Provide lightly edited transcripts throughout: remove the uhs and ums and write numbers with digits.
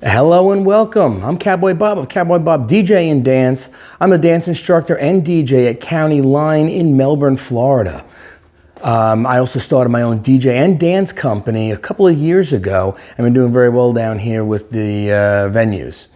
Hello and welcome. I'm Cowboy Bob of Cowboy Bob DJ and Dance. I'm a dance instructor and DJ at County Line in Melbourne, Florida. I also started my own DJ and dance company a couple of years ago. I've been doing very well down here with the venues.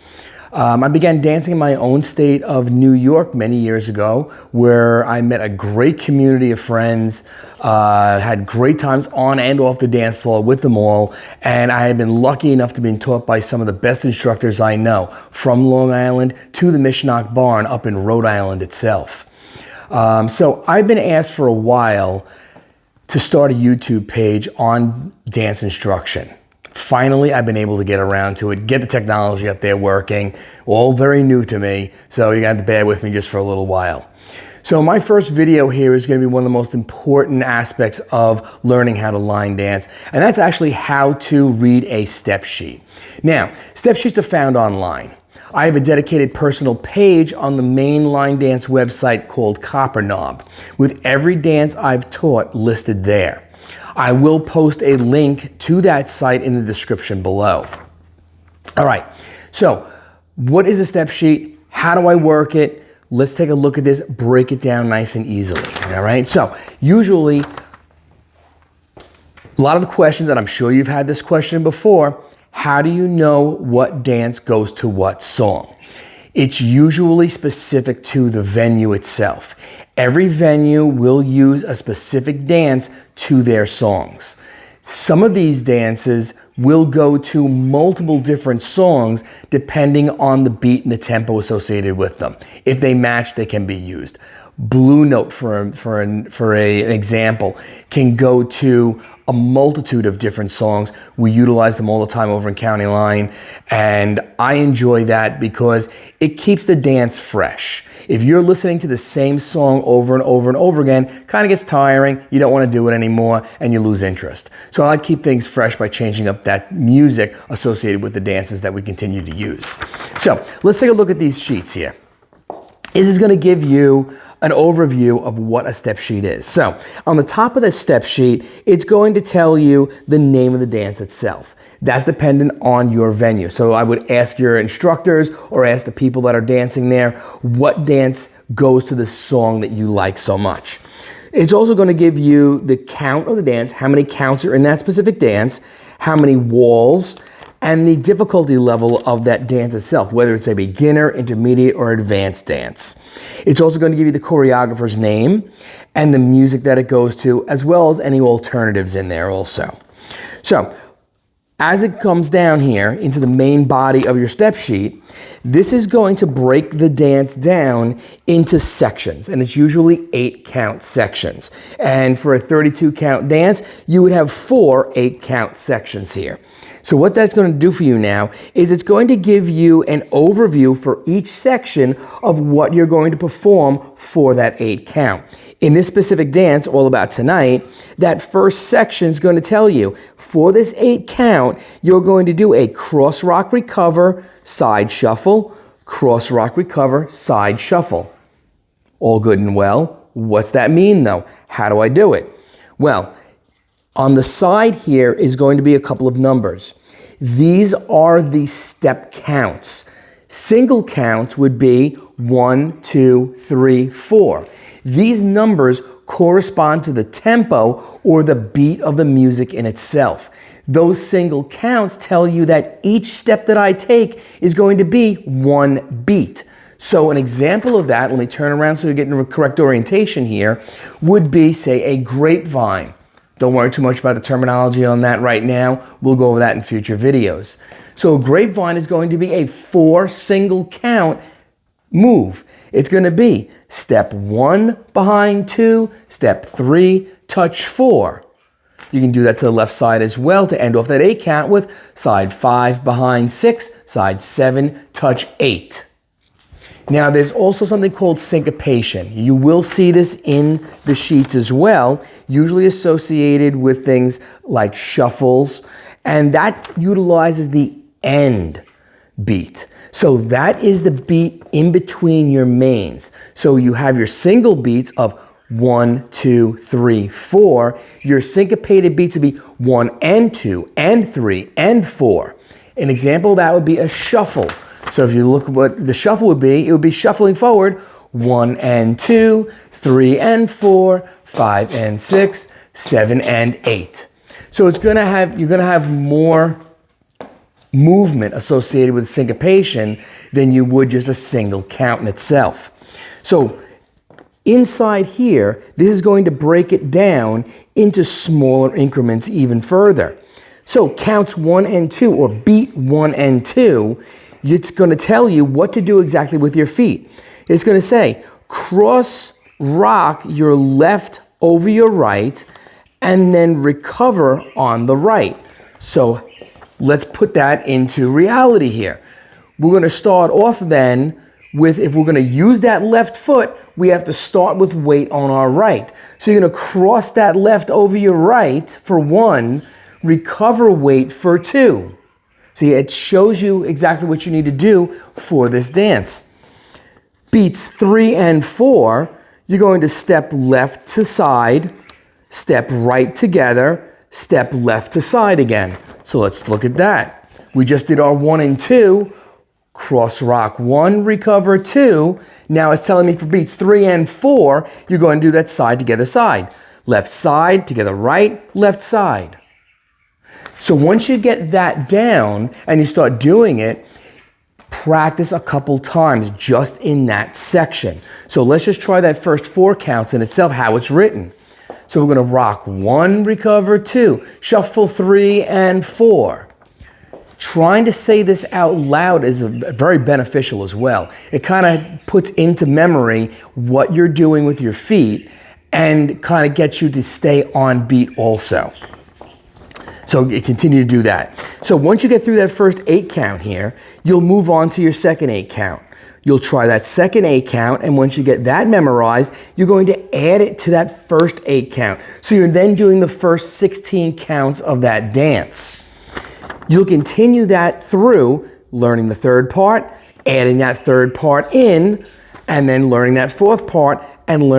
I began dancing in my own state of New York many years ago, where I met a great community of friends, had great times on and off the dance floor with them all, and I have been lucky enough to be taught by some of the best instructors I know, from Long Island to the Mishnock Barn up in Rhode Island itself. So I've been asked for a while to start a YouTube page on dance instruction. Finally, I've been able to get around to it, get the technology up there working, all very new to me, so you got to bear with me just for a little while. So my first video here is going to be one of the most important aspects of learning how to line dance, and that's actually how to read a step sheet. Now, step sheets are found online. I have a dedicated personal page on the main line dance website called Copper Knob, with every dance I've taught listed there. I will post a link to that site in the description below. All right, so what is a step sheet? How do I work it? Let's take a look at this, break it down nice and easily. All right, so usually a lot of the questions, and I'm sure you've had this question before, how do you know what dance goes to what song? It's usually specific to the venue itself. Every venue will use a specific dance to their songs. Some of these dances will go to multiple different songs depending on the beat and the tempo associated with them. If they match, they can be used. Blue Note, for an example, can go to a multitude of different songs. We utilize them all the time over in County Line, and I enjoy that because it keeps the dance fresh. If you're listening to the same song over and over and over again, kind of gets tiring, you don't want to do it anymore, and you lose interest. So I like to keep things fresh by changing up that music associated with the dances that we continue to use. So let's take a look at these sheets here. This is going to give you an overview of what a step sheet is. So on the top of the step sheet, it's going to tell you the name of the dance itself. That's dependent on your venue. So I would ask your instructors or ask the people that are dancing there, what dance goes to the song that you like so much. It's also going to give you the count of the dance, how many counts are in that specific dance, how many walls, and the difficulty level of that dance itself, whether it's a beginner, intermediate, or advanced dance. It's also going to give you the choreographer's name and the music that it goes to, as well as any alternatives in there also. So, as it comes down here into the main body of your step sheet, this is going to break the dance down into sections, and it's usually 8 count sections. And for a 32 count dance, you would have 4 8 count sections here. So what that's going to do for you now is it's going to give you an overview for each section of what you're going to perform for that 8 count. In this specific dance, all about tonight, that first section is going to tell you, for this 8 count, you're going to do a cross rock recover, side shuffle, cross rock recover, side shuffle. All good and well. What's that mean though? How do I do it? Well, on the side here is going to be a couple of numbers. These are the step counts. Single counts would be 1, 2, 3, 4. These numbers correspond to the tempo or the beat of the music in itself. Those single counts tell you that each step that I take is going to be 1 beat. So an example of that, let me turn around so you're getting the correct orientation here, would be, say, a grapevine. Don't worry too much about the terminology on that right now. We'll go over that in future videos. So a grapevine is going to be a 4 single count move. It's going to be step 1 behind 2, step 3, touch 4. You can do that to the left side as well to end off that 8 count with side 5 behind 6, side 7, touch 8. Now there's also something called syncopation. You will see this in the sheets as well, usually associated with things like shuffles, and that utilizes the end beat. So that is the beat in between your mains. So you have your single beats of 1, 2, 3, 4. Your syncopated beats would be 1 and 2 and 3 and 4. An example of that would be a shuffle. So if you look at what the shuffle would be, it would be shuffling forward 1 and 2, 3 and 4, 5 and 6, 7 and 8. So you're gonna have more movement associated with syncopation than you would just a single count in itself. So inside here, this is going to break it down into smaller increments even further. So counts 1 and 2, or beat 1 and 2, it's going to tell you what to do exactly with your feet. It's going to say, cross rock your left over your right, and then recover on the right. So let's put that into reality here. We're going to start off then with, if we're going to use that left foot, we have to start with weight on our right. So you're going to cross that left over your right for 1, recover weight for 2. See, it shows you exactly what you need to do for this dance. Beats 3 and 4, you're going to step left to side, step right together, step left to side again. So let's look at that. We just did our 1 and 2, cross rock 1, recover 2. Now it's telling me for beats 3 and 4, you're going to do that side together side. Left side together right, left side. So once you get that down and you start doing it, practice a couple times just in that section. So let's just try that first 4 counts in itself, how it's written. So we're going to rock 1, recover 2, shuffle 3 and 4. Trying to say this out loud is very beneficial as well. It kind of puts into memory what you're doing with your feet and kind of gets you to stay on beat also. So continue to do that. So once you get through that first 8 count here, you'll move on to your second 8 count. You'll try that second 8 count, and once you get that memorized, you're going to add it to that first 8 count. So you're then doing the first 16 counts of that dance. You'll continue that through learning the third part, adding that third part in, and then learning that fourth part and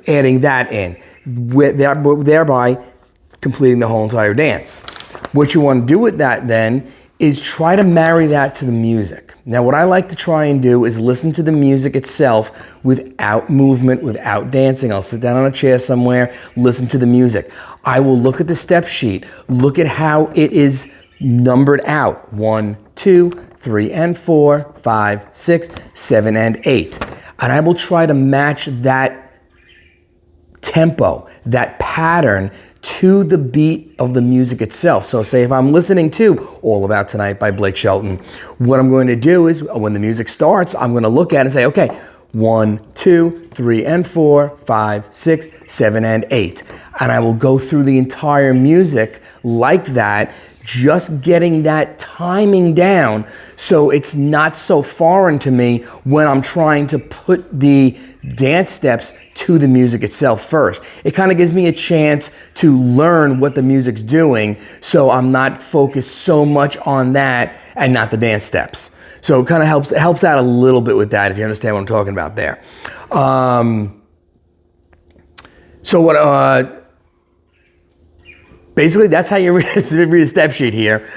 adding that in, thereby completing the whole entire dance. What you want to do with that then is try to marry that to the music. Now what I like to try and do is listen to the music itself without movement, without dancing. I'll sit down on a chair somewhere, listen to the music. I will look at the step sheet, look at how it is numbered out. 1, 2, 3 and 4, 5, 6, 7 and 8. And I will try to match that tempo, that pattern to the beat of the music itself. So say if I'm listening to All About Tonight by Blake Shelton, what I'm going to do is when the music starts, I'm going to look at it and say, okay, 1, 2, 3 and 4, 5, 6, 7 and 8. And I will go through the entire music like that, just getting that timing down so it's not so foreign to me when I'm trying to put the dance steps to the music itself first. It kind of gives me a chance to learn what the music's doing, so I'm not focused so much on that and not the dance steps. So it kind of helps out a little bit with that, if you understand what I'm talking about there. Basically, that's how you read a step sheet here.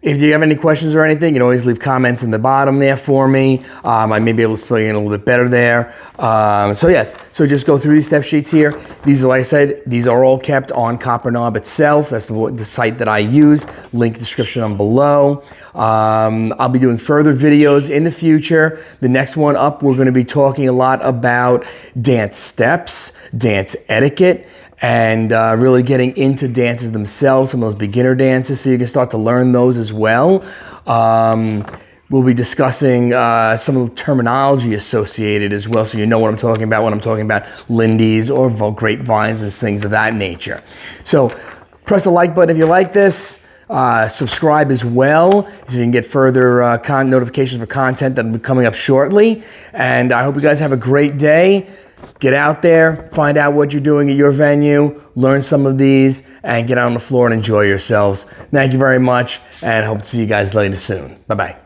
If you have any questions or anything, you can always leave comments in the bottom there for me. I may be able to explain it a little bit better there. So just go through these step sheets here. These are, like I said, these are all kept on Copper Knob itself. That's the site that I use. Link description on below. I'll be doing further videos in the future. The next one up, we're going to be talking a lot about dance steps, dance etiquette, and really getting into dances themselves, some of those beginner dances, so you can start to learn those as well. We'll be discussing some of the terminology associated as well, so you know what I'm talking about when I'm talking about lindies or grapevines and things of that nature. So press the like button if you like this. Subscribe as well, so you can get further notifications for content that will be coming up shortly. And I hope you guys have a great day. Get out there, find out what you're doing at your venue, learn some of these, and get out on the floor and enjoy yourselves. Thank you very much, and hope to see you guys later soon. Bye-bye.